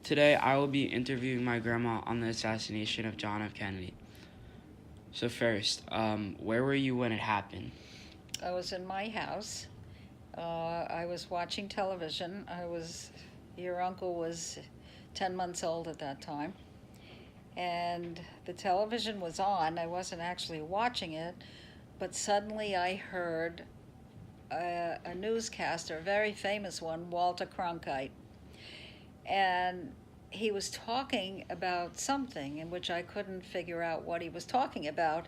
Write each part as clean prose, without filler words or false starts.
Today I will be interviewing my grandma on the assassination of John F. Kennedy. So first, where were you when it happened? I was in my house. I was watching television. Your uncle was 10 months old at that time. And the television was on. I wasn't actually watching it, but suddenly I heard a newscaster, a very famous one, Walter Cronkite. And he was talking about something in which I couldn't figure out what he was talking about.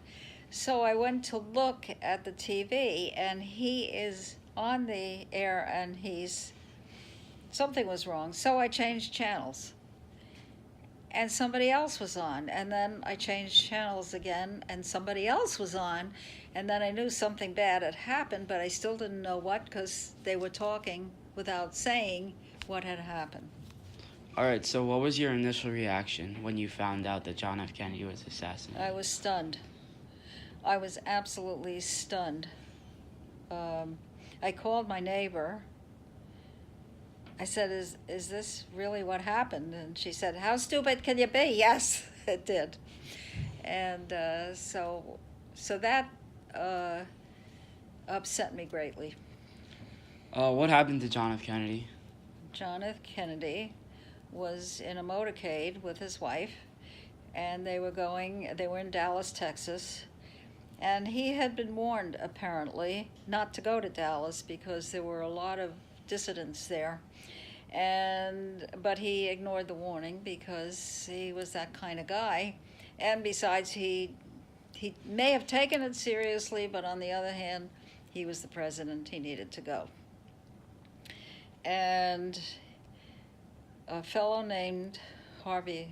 So I went to look at the TV, and he is on the air, and something was wrong. So I changed channels, and somebody else was on. And then I changed channels again, and somebody else was on. And then I knew something bad had happened, but I still didn't know what because they were talking without saying what had happened. Alright, so what was your initial reaction when you found out that John F. Kennedy was I assassinated? was stunned. I was absolutely stunned. Um, I called my neighbor. I said, is this really what happened? And she said, how stupid can you be? Yes, it did. And so that uh, upset me greatly. What happened to John F. Kennedy? John F. Kennedy was in a motorcade with his wife, and they were in Dallas, Texas. And he had been warned, apparently, not to go to Dallas because there were a lot of dissidents there. But he ignored the warning because he was that kind of guy. And besides, he may have taken it seriously, but on the other hand, he was the president. He needed to go. And a fellow named Harvey,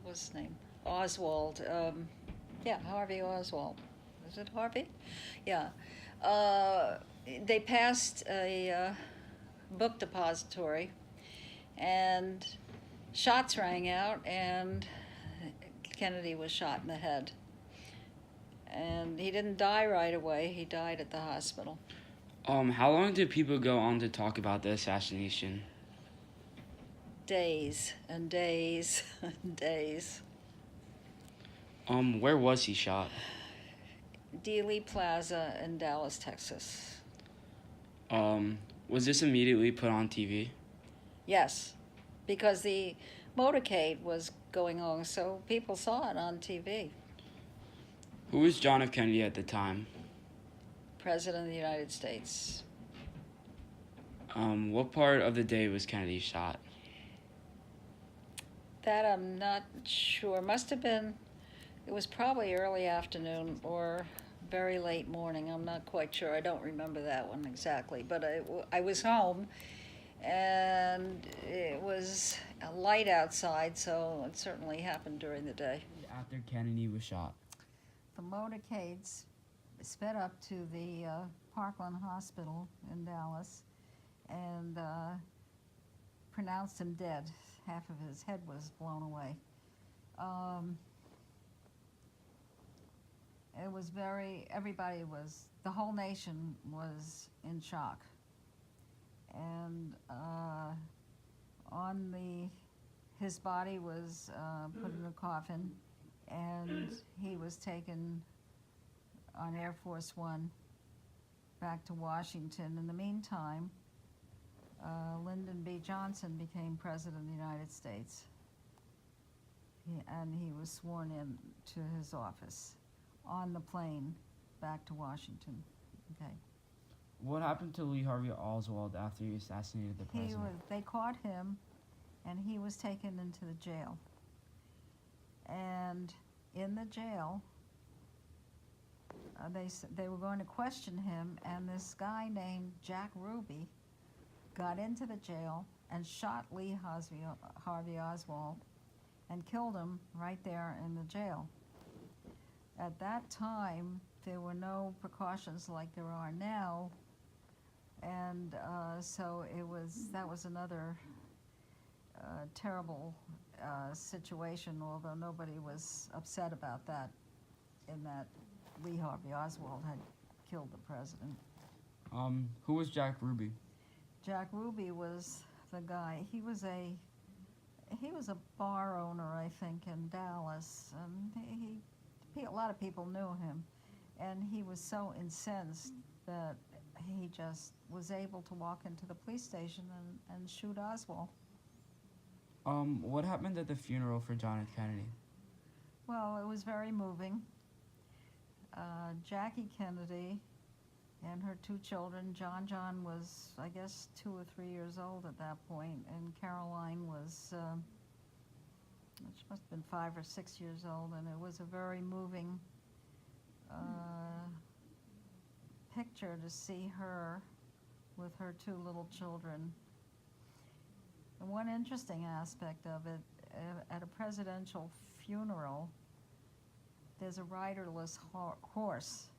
what's his name? Oswald. Yeah, Harvey Oswald. Is it Harvey? Yeah. Uh, they passed a book depository, and shots rang out, and Kennedy was shot in the head. And he didn't die right away, he died at the hospital. How long did people go on to talk about the assassination? Days and days and days. Where was he shot? Dealey Plaza in Dallas, Texas. Um, was this immediately put on TV? Yes, because the motorcade was going on, so people saw it on TV. Who was John F. Kennedy at the time? President of the United States. What part of the day was Kennedy shot? That I'm not sure. Must have been, it was probably early afternoon or very late morning. I'm not quite sure. I don't remember that one exactly. But I was home, and it was light outside, so it certainly happened during the day. After Kennedy was shot. The motorcades sped up to the Parkland Hospital in Dallas and pronounced him dead. Half of his head was blown away. Um, it was the whole nation was in shock. And his body was put in a coffin, and he was taken on Air Force One back to Washington. In the meantime, Lyndon B. Johnson became President of the United States, and he was sworn in to his office on the plane back to Washington. Okay. What happened to Lee Harvey Oswald after he assassinated the president? They caught him, and he was taken into the jail. And in the jail, they were going to question him, and this guy named Jack Ruby got into the jail and shot Lee Harvey Oswald and killed him right there in the jail. At that time, there were no precautions like there are now, and so that was another terrible situation, although nobody was upset about that, in that Lee Harvey Oswald had killed the president. Who was Jack Ruby? Jack Ruby was the guy. was a bar owner, I think, in Dallas, and a lot of people knew him, and he was so incensed that he just was able to walk into the police station and shoot Oswald. What happened at the funeral for John F Kennedy? Well, it was very moving. Jackie Kennedy and her two children. John was, I guess, 2 or 3 years old at that point, and Caroline was, she must have been 5 or 6 years old, and it was a very moving picture to see her with her 2 little children. And one interesting aspect of it, at a presidential funeral, there's a riderless horse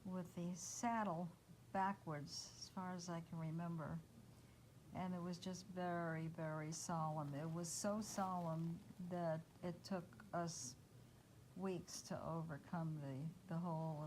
with the saddle backwards, as far as I can remember. And it was just very, very solemn. It was so solemn that it took us weeks to overcome the whole